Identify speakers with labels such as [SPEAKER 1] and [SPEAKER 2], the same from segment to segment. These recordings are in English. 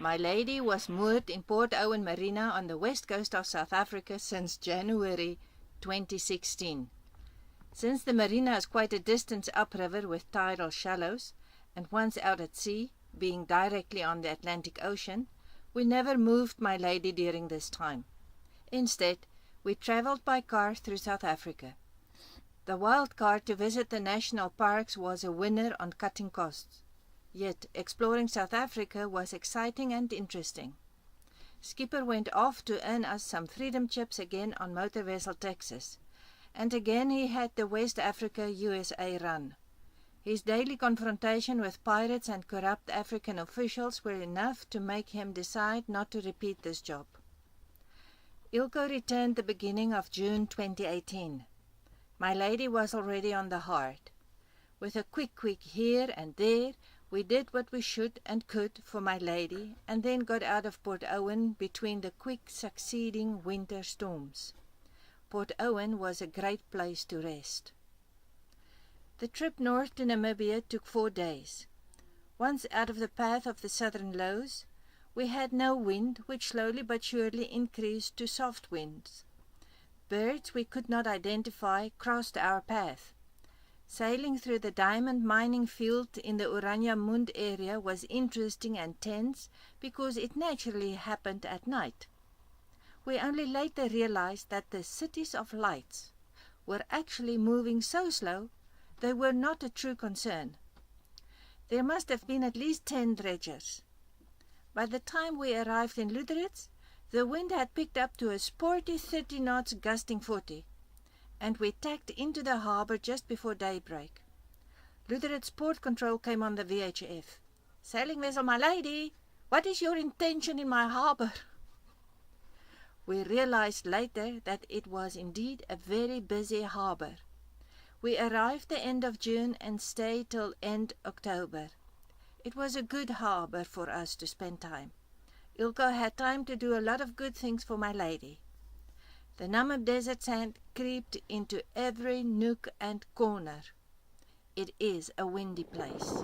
[SPEAKER 1] Mylady was moored in Port Owen Marina on the west coast of South Africa since January 2016. Since the marina is quite a distance upriver with tidal shallows, and once out at sea, being directly on the Atlantic Ocean, we never moved Mylady during this time. Instead, we travelled by car through South Africa. The wild card to visit the national parks was a winner on cutting costs. Yet, exploring South Africa was exciting and interesting. Skipper went off to earn us some freedom chips again on motor vessel Texas, and again he had the West Africa USA run. His daily confrontation with pirates and corrupt African officials were enough to make him decide not to repeat this job. Ilko returned the beginning of June 2018. Mylady was already on the hard. With a quick here and there, we did what we should and could for Mylady, and then got out of Port Owen between the quick succeeding winter storms. Port Owen was a great place to rest. The trip north to Namibia took 4 days. Once out of the path of the southern lows, we had no wind, which slowly but surely increased to soft winds. Birds we could not identify crossed our path. Sailing through the diamond mining field in the Oranje Mund area was interesting and tense because it naturally happened at night. We only later realized that the cities of lights were actually moving so slow they were not a true concern. There must have been at least 10 dredgers. By the time we arrived in Lüderitz, the wind had picked up to a sporty 30 knots gusting 40. And we tacked into the harbour just before daybreak. Lüderitz port control came on the VHF. "Sailing vessel, Mylady, what is your intention in my harbour?" We realized later that it was indeed a very busy harbour. We arrived the end of June and stayed till end October. It was a good harbour for us to spend time. Ilko had time to do a lot of good things for Mylady. The Namib desert sand creeped into every nook and corner. It is a windy place.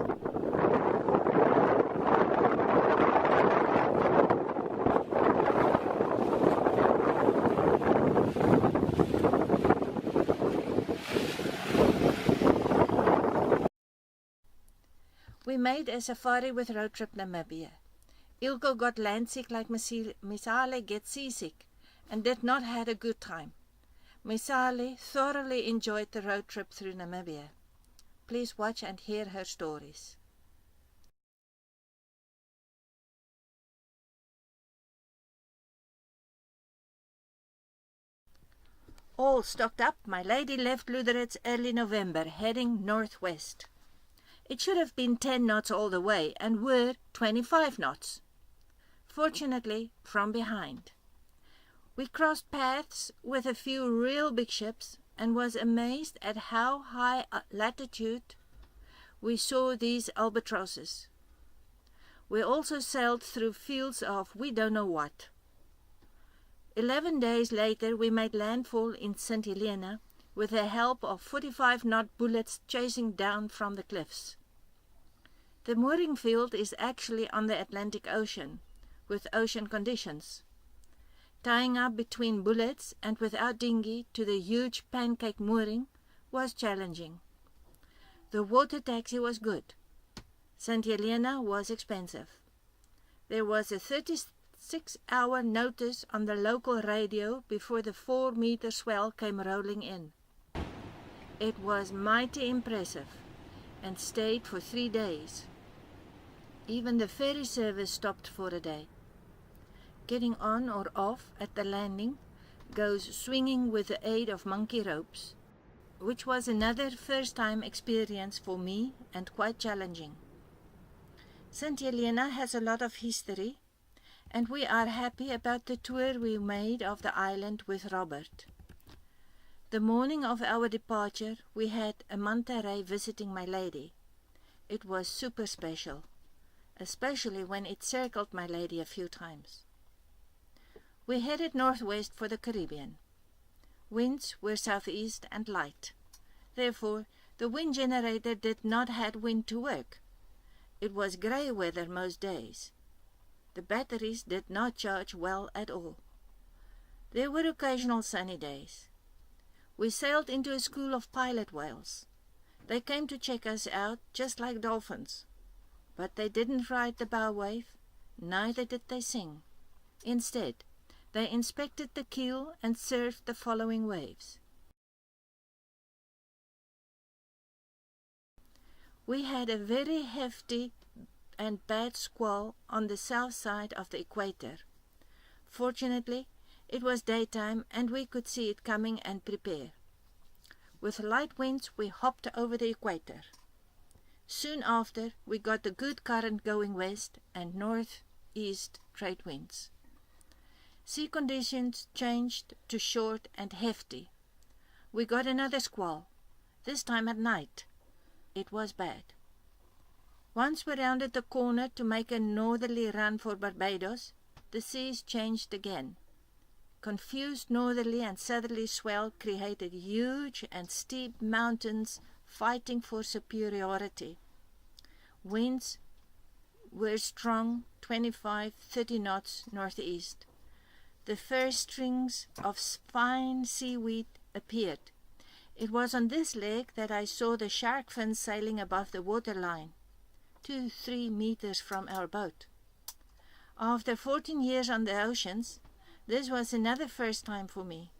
[SPEAKER 1] We made a safari with Road Trip Namibia. Ilko got landsick like Mylady gets seasick, and did not have a good time. Mylady thoroughly enjoyed the road trip through Namibia. Please watch and hear her stories. All stocked up, Mylady left Lüderitz early November, heading northwest. It should have been 10 knots all the way, and were 25 knots. Fortunately, from behind. We crossed paths with a few real big ships and was amazed at how high latitude we saw these albatrosses. We also sailed through fields of we don't know what. 11 days later we made landfall in St.Helena with the help of 45-knot bullets chasing down from the cliffs. The mooring field is actually on the Atlantic Ocean, with ocean conditions. Tying up between bullets and without dinghy to the huge pancake mooring was challenging. The water taxi was good. St. Helena was expensive. There was a 36-hour notice on the local radio before the 4-meter swell came rolling in. It was mighty impressive and stayed for 3 days. Even the ferry service stopped for a day. Getting on or off at the landing goes swinging with the aid of monkey ropes, which was another first-time experience for me and quite challenging. St. Helena has a lot of history, and we are happy about the tour we made of the island with Robert. The morning of our departure, we had a manta ray visiting Mylady. It was super special, especially when it circled Mylady a few times. We headed northwest for the Caribbean. Winds were southeast and light. Therefore, the wind generator did not have wind to work. It was grey weather most days. The batteries did not charge well at all. There were occasional sunny days. We sailed into a school of pilot whales. They came to check us out just like dolphins. But they didn't ride the bow wave, neither did they sing. Instead, they inspected the keel and surfed the following waves. We had a very hefty and bad squall on the south side of the equator. Fortunately, it was daytime and we could see it coming and prepare. With light winds, we hopped over the equator. Soon after, we got a good current going west and northeast trade winds. Sea conditions changed to short and hefty. We got another squall, this time at night. It was bad. Once we rounded the corner to make a northerly run for Barbados, the seas changed again. Confused northerly and southerly swell created huge and steep mountains fighting for superiority. Winds were strong, 25-30 knots northeast. The first strings of fine seaweed appeared. It was on this lake that I saw the shark fins sailing above the waterline, 2-3 meters from our boat. After 14 years on the oceans, this was another first time for me.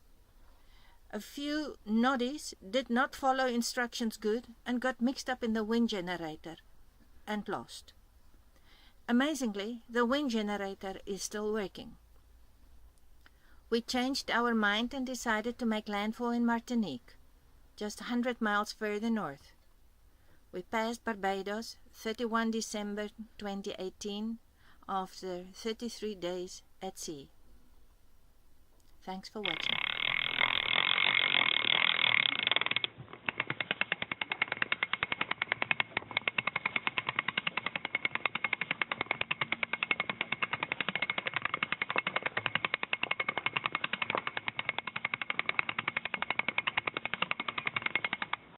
[SPEAKER 1] A few noddies did not follow instructions good and got mixed up in the wind generator and lost. Amazingly, the wind generator is still working. We changed our mind and decided to make landfall in Martinique, just 100 miles further north. We passed Barbados 31 December 2018 after 33 days at sea. Thanks for watching.